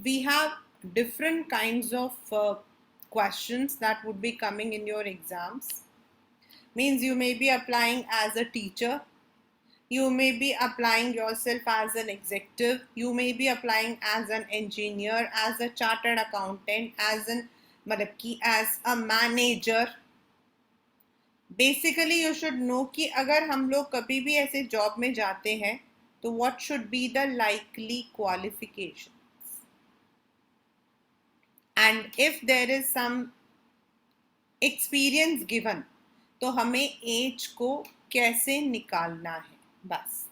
we have different kinds of questions that would be coming in your exams. Means you may be applying as a teacher, you may be applying yourself as an executive, you may be applying as an engineer, as a chartered accountant, as an as a manager. Basically you should know कि अगर हम लोग कभी भी ऐसे job में जाते हैं तो what should be the likely qualification, and if there is some experience given तो हमें एज को कैसे निकालना है, बस.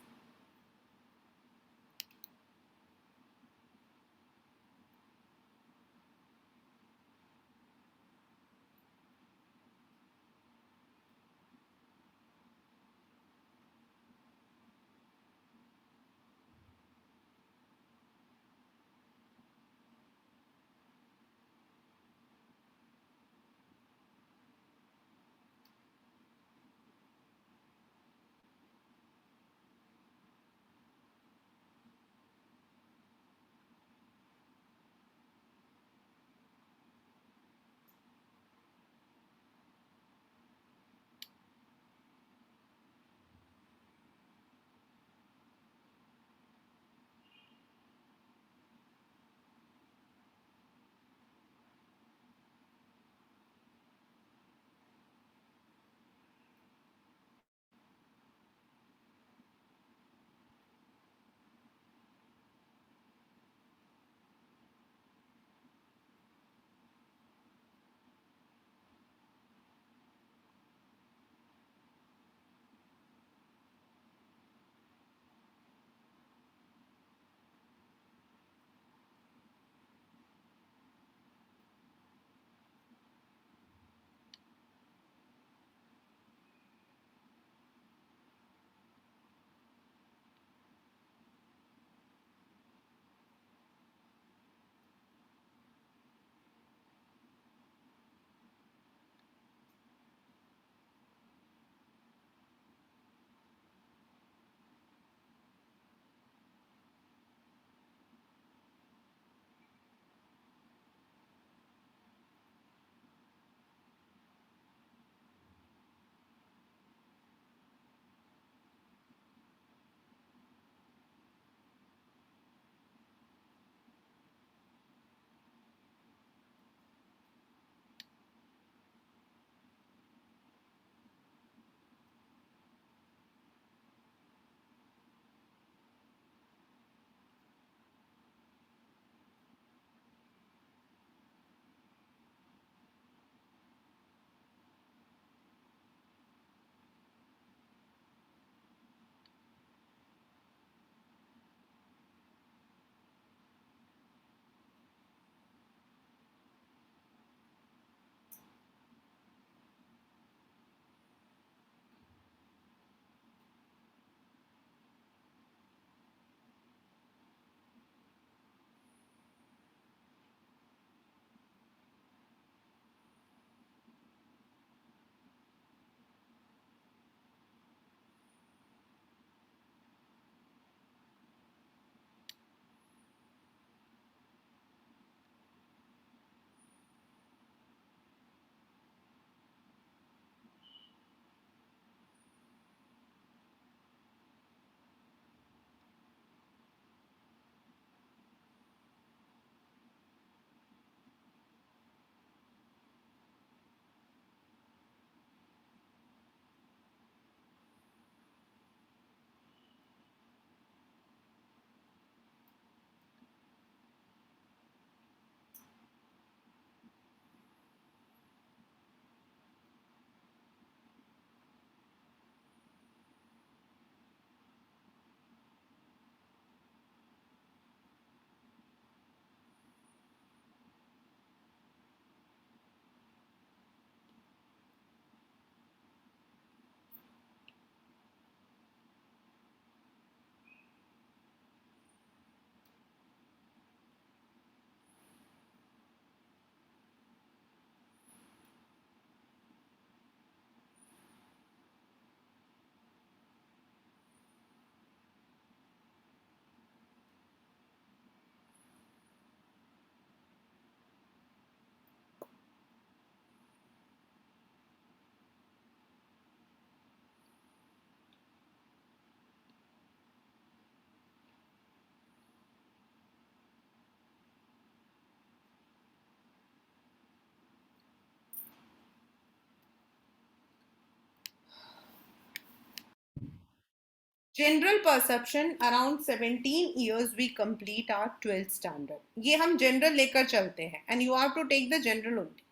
General perception around 17 years we complete our 12th standard. ये हम जनरल लेकर चलते हैं and you have to take the general only.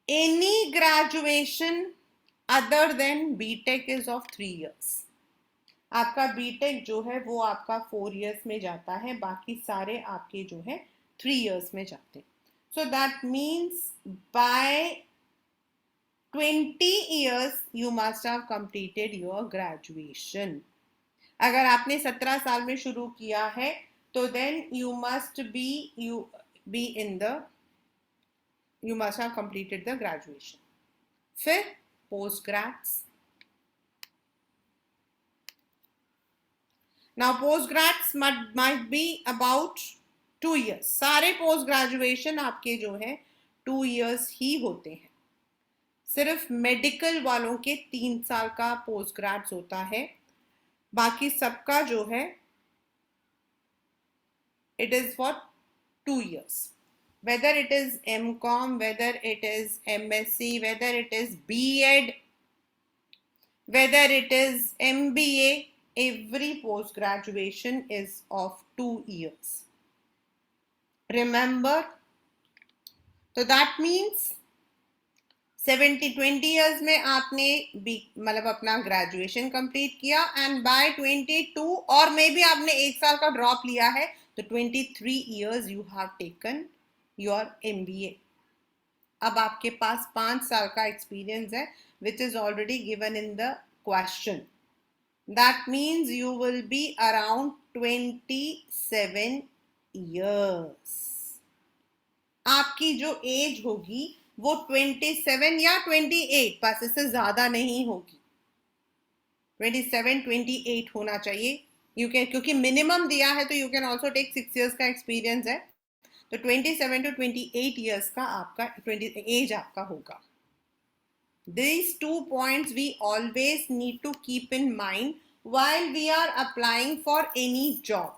Any graduation other than B Tech is of 3 years. आपका बीटेक जो है वो आपका 4 years में जाता है, बाकी सारे आपके जो है 3 years में जाते हैं. So that means by 20 years you must have completed your graduation. अगर आपने 17 साल में शुरू किया है तो then you must have completed the graduation. फिर post grads. Now post grads might be about 2 years. सारे post graduation आपके जो है 2 years ही होते हैं. सिर्फ मेडिकल वालों के 3 साल का पोस्ट ग्रेड्स होता है, बाकी सबका जो है it is for 2 years. Whether it is MCom, whether it is MSc, whether it is B.Ed, whether it is MBA, every post graduation is of 2 years. Remember, so that means 20 years में आपने मतलब अपना graduation complete किया and bye 22 और मे भी आपने 1 साल का ड्रॉप लिया है तो 23 years you have taken your MBA. अब आपके पास 5 साल का एक्सपीरियंस है which is already given in the question. That means you will be around 27 years. आपकी जो एज होगी वो 27 या 28, बस इससे ज्यादा नहीं होगी. 27 28 होना चाहिए. यू कैन, क्योंकि मिनिमम दिया है तो you can also take 6 years का एक्सपीरियंस है, तो 27 to 28 years का आपका एज आपका होगा. These 2 points we always need to keep in mind while we are applying for any job.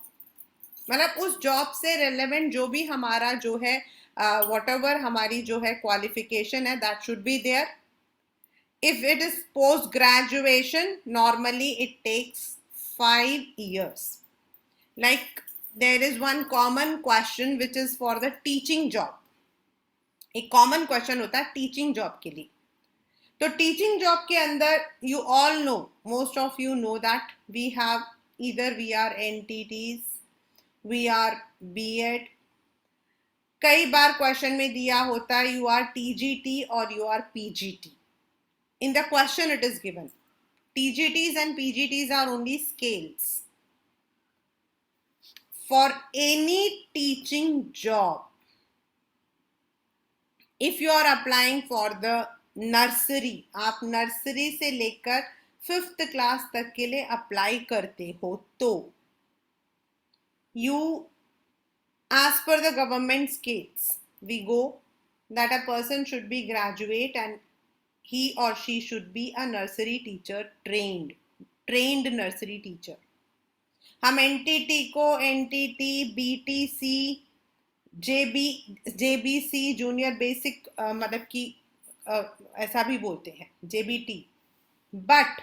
मतलब उस जॉब से रेलेवेंट जो भी हमारा जो है whatever हमारी जो है क्वालिफिकेशन है that should be there. If it is post graduation, normally it takes 5 years. Like there is one common question which is for the teaching job. एक common question होता है teaching job के लिए. तो teaching job के अंदर you all know, most of you know that we have either we are NTTs, we are B.Ed. कई बार question में दिया होता है यू आर TGT और you are PGT. In the question it is given TGTs and PGTs are only scales. For any teaching job, if you are applying for the nursery, आप nursery से लेकर 5th class तक के लिए apply करते हो तो you, as per the government scales, we go that a person should be graduate and he or she should be a nursery teacher, trained nursery teacher. हम NTT को NTT, BTC, JBC junior basic मतलब कि ऐसा भी बोलते हैं JBT. But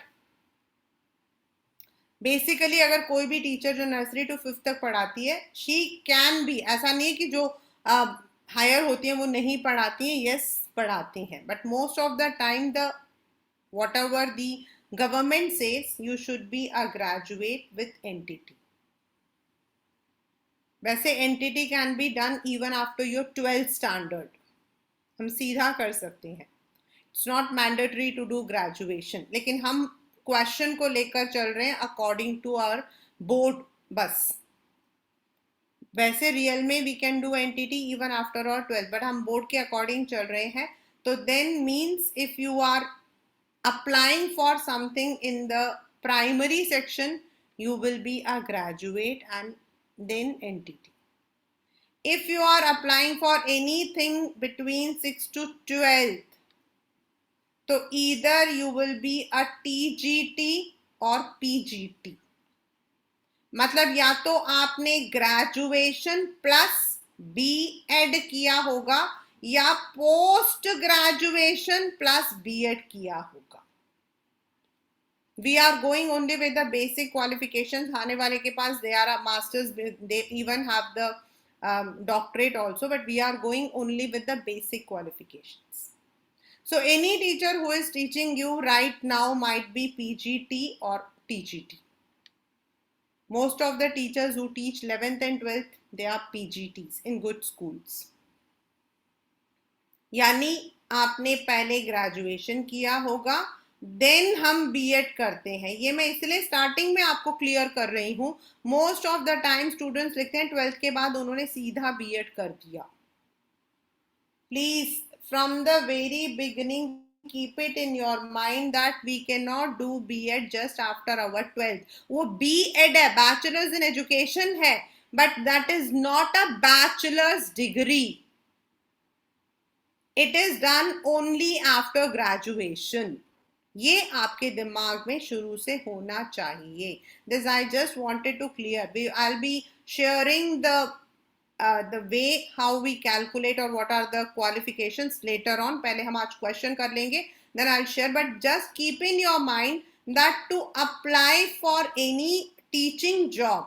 basically अगर कोई भी टीचर जो नर्सरी टू 5th तक पढ़ाती है, शी कैन बी, ऐसा नहीं है कि जो हायर होती हैं वो नहीं पढ़ाती हैं, यस पढ़ाती हैं, but most of the time the whatever the government says you should be a graduate with NTT. वैसे NTT can be done even after your 12th standard, हम सीधा कर सकते हैं. It's not mandatory to do graduation, लेकिन हम question को लेकर चल रहे हैं अकॉर्डिंग टू आवर बोर्ड बस. वैसे रियल में we can do NTT even after our 12th, but हम बोर्ड के अकॉर्डिंग चल रहे हैं. तो then means if you are applying for something in the primary section you will be a graduate and then NTT. If you are applying for anything between 6th to 12th, तो either you will be a TGT और PGT. मतलब या तो आपने graduation plus B.Ed किया होगा या post graduation plus B.Ed किया होगा. We are going only with the basic qualifications. आने वाले के पास they are a masters, they even have the doctorate also, but we are going only with the basic qualifications. So any teacher who is teaching you right now might be PGT or TGT. Most of the teachers who teach 11th and 12th, they are PGTs in good schools. यानी आपने पहले graduation किया होगा, then हम BEd करते हैं. ये मैं इसलिए स्टार्टिंग में आपको क्लियर कर रही हूं. Most of the time students लिखते हैं 12th के बाद उन्होंने सीधा बीएड कर दिया. Please from the very beginning keep it in your mind that we cannot do B.Ed just after our 12th. वो B.Ed है, bachelor's in education है, but that is not a bachelor's degree. It is done only after graduation. ये आपके दिमाग में शुरू से होना चाहिए. This I just wanted to clear. I'll be sharing the way how we calculate or what are the qualifications later on. पहले हम आज question कर लेंगे, then I'll share. But just keep in your mind that to apply for any teaching job,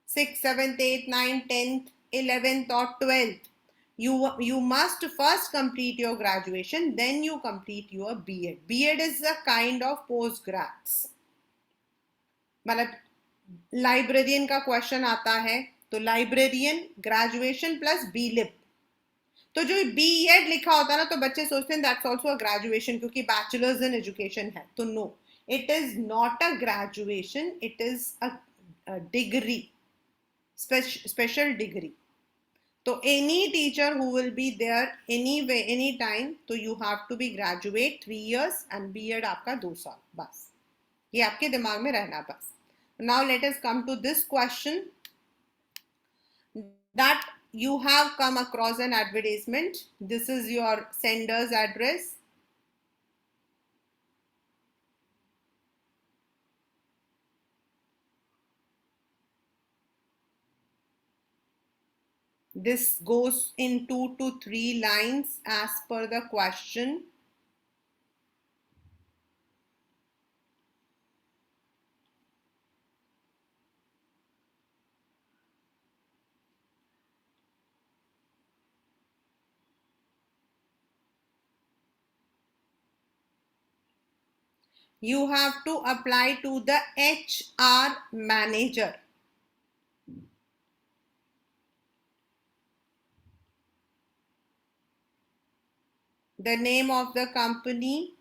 6th, 7th, 8th, 9th, 10th, 11th or 12th, you must first complete your graduation, then you complete your B.Ed. B.Ed is a kind of postgrads. मतलब librarian का question आता है तो librarian graduation plus B Lib. तो जो B.Ed लिखा होता है ना, तो बच्चे सोचते हैं दैट्स आल्सो अ ग्रेजुएशन क्योंकि बैचलर्स इन एजुकेशन है. तो no, it is not a graduation, it is a degree, special degree. So any teacher who will be there anyway, anytime, so you have to be graduate 3 years and B.Ed आपका 2 साल. बस ये आपके दिमाग में रहना बस. Now let us come to this question that you have come across an advertisement. This is your sender's address. This goes in 2 to 3 lines as per the question. You have to apply to the HR manager. The name of the company,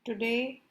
Today,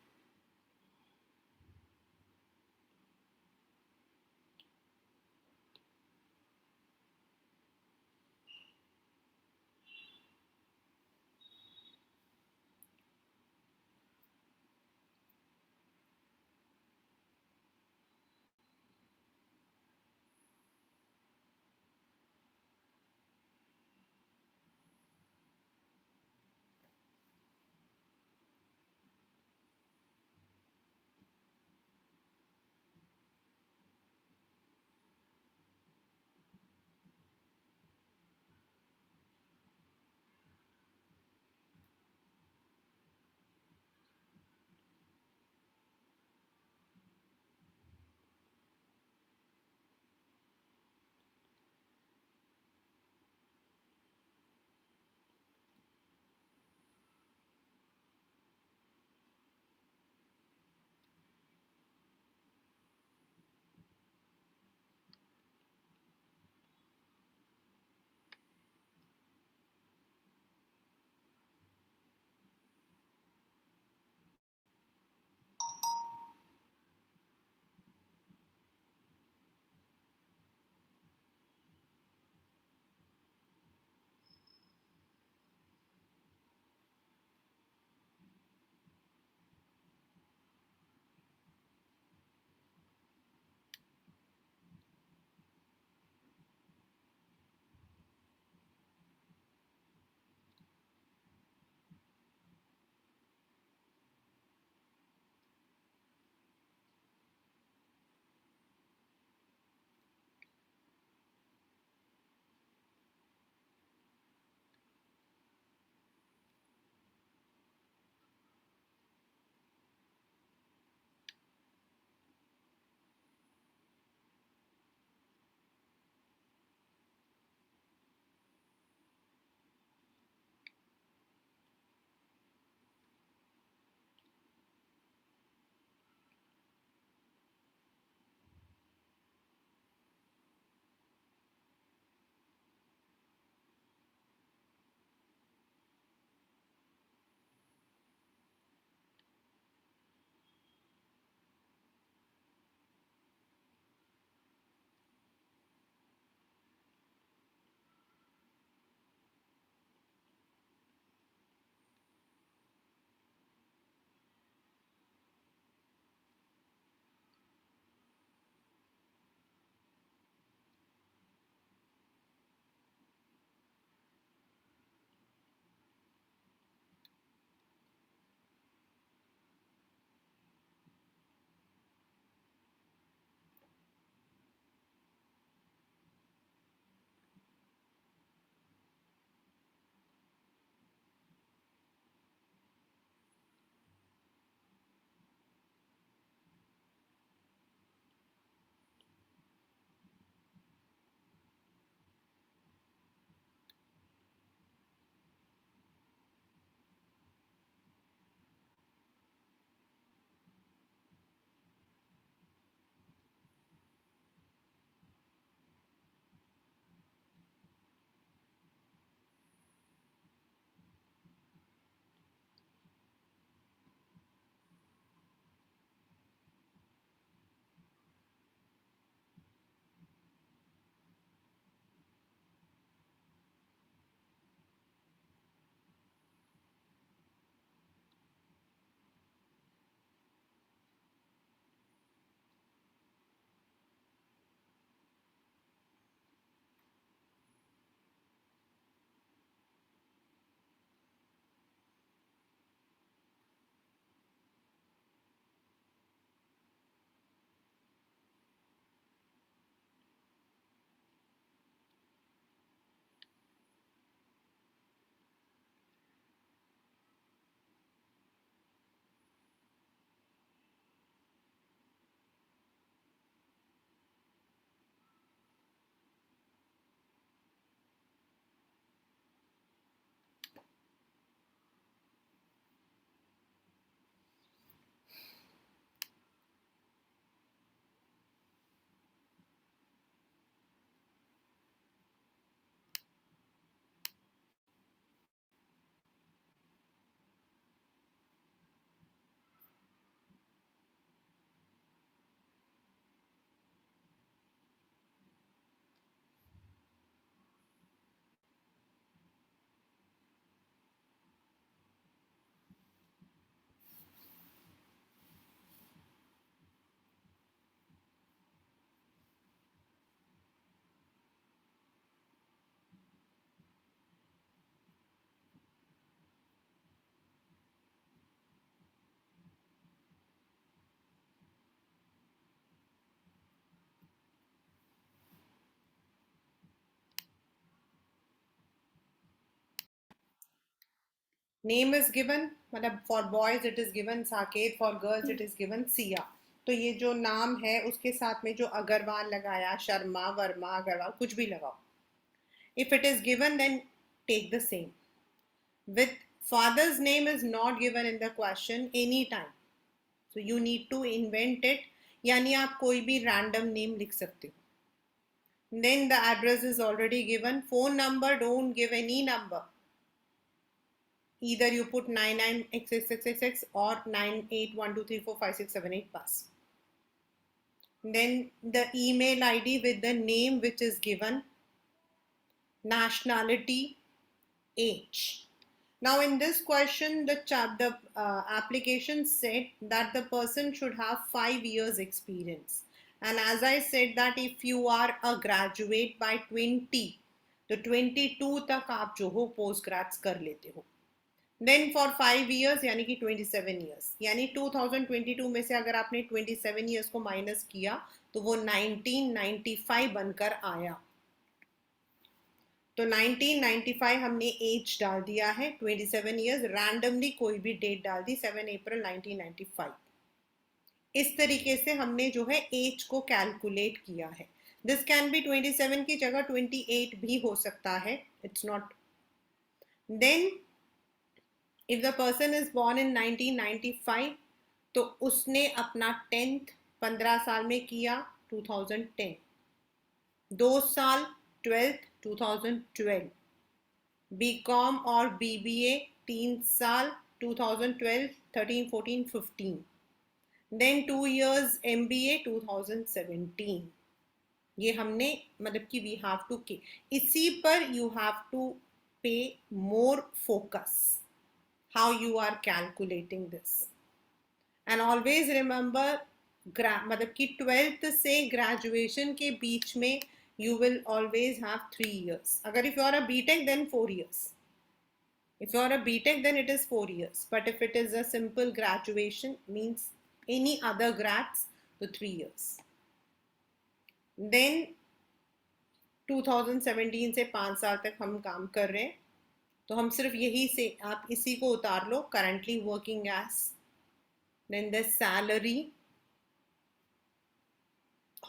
Name is given, मतलब for boys it is given Saket, for girls it is given Sia. तो ये जो नाम है उसके साथ में जो अग्रवाल लगाया, शर्मा, वर्मा, अग्रवाल, कुछ भी लगाओ. If it is given, then take the same. With father's name is not given in the question any time. So you need to invent it. यानी आप कोई भी random name लिख सकते हो. Then the address is already given. Phone number, don't give any number. Either you put 99xxxx or 9812345678 pass. Then the email ID with the name which is given, nationality, age. Now in this question, the application said that the person should have 5 years experience. And as I said that if you are a graduate by 20, तो 22 तक आप जो हो post grades कर लेते हो. Then for 5 years यानी कि 27 years, यानी 2022 में से अगर आपने 27 years को माइनस किया तो वो 1995 बनकर आया. तो 1995 हमने एज डाल दिया है 27 years, रैंडमली कोई भी डेट डाल दी 7 April 1995. इस तरीके से हमने जो है एज को कैलकुलेट किया है. दिस कैन बी 27 की जगह 28 भी हो सकता है, it's not. Then if the person is born in 1995 तो उसने अपना 10th 15 साल में किया 2010, 2 साल 12th 2012, बीकॉम और बीबीए 3 साल 2012 13 14 15, देन 2 years MBA 2017. ये हमने मतलब कि वी हैव टू के इसी पर यू हैव टू पे more focus how you are calculating this. And always remember मतलब कि 12th से graduation के बीच में you will always have 3 years. अगर if you are a BTech then 4 years. If you are a BTech then it is 4 years. But if it is a simple graduation means any other grads तो 3 years. Then 2017 से 5 साल तक हम काम कर रहे हैं तो हम सिर्फ यही से आप इसी को उतार लो, currently working as, then the salary,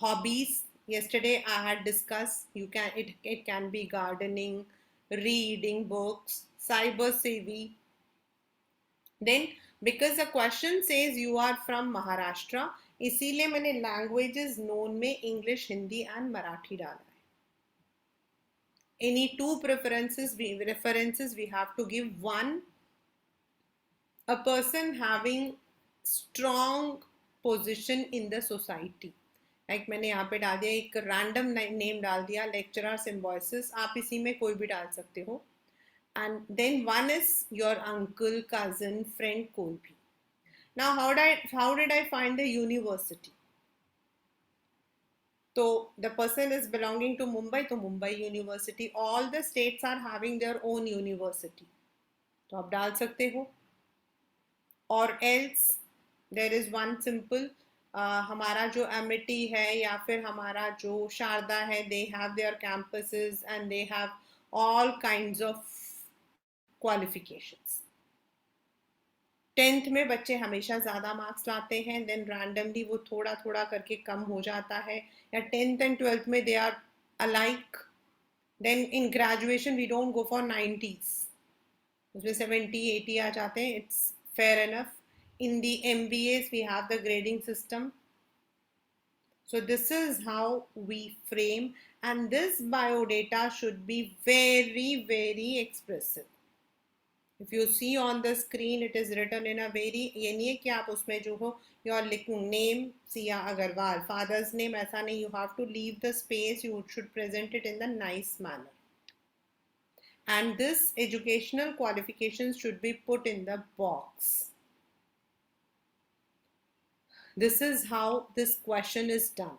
hobbies. yesterday I had discussed you can it can be gardening, reading books, cyber savvy. Then because the question says you are from Maharashtra इसीलिए मैंने languages known में English, Hindi and Marathi डाला. Any two references we have to give. One, a person having strong position in the society. Like मैंने यहाँ पे डाल दिया एक random name डाल दिया, lecturer symbiosis, आप इसी में कोई भी डाल सकते हो. And then one is your uncle, cousin, friend, कोई भी. Now how did I find the university? So the person is belonging to Mumbai, तो Mumbai University. All the states are having their own university. तो आप डाल सकते हो. Or else there is one simple, हमारा जो एमिटी है या फिर हमारा जो शारदा है, they have their campuses and they have all kinds of qualifications. 10th में बच्चे हमेशा ज़्यादा मार्क्स लाते हैं, देन रैंडमली वो थोड़ा थोड़ा करके कम हो जाता है, या 10th and 12th में they are alike. Then in graduation we don't go for 90s, उसमें 70 80 आ जाते हैं, it's fair enough. In the MBAs we have the grading system. So this is how we frame, and this biodata should be very very expressive. If you see on the screen it is written in a very, ये नहीं है कि आप उसमें जो हो your name Sia Agarwal, father's name, ऐसा नहीं, you have to leave the space, you should present it in the nice manner. And this educational qualifications should be put in the box. This is how this question is done.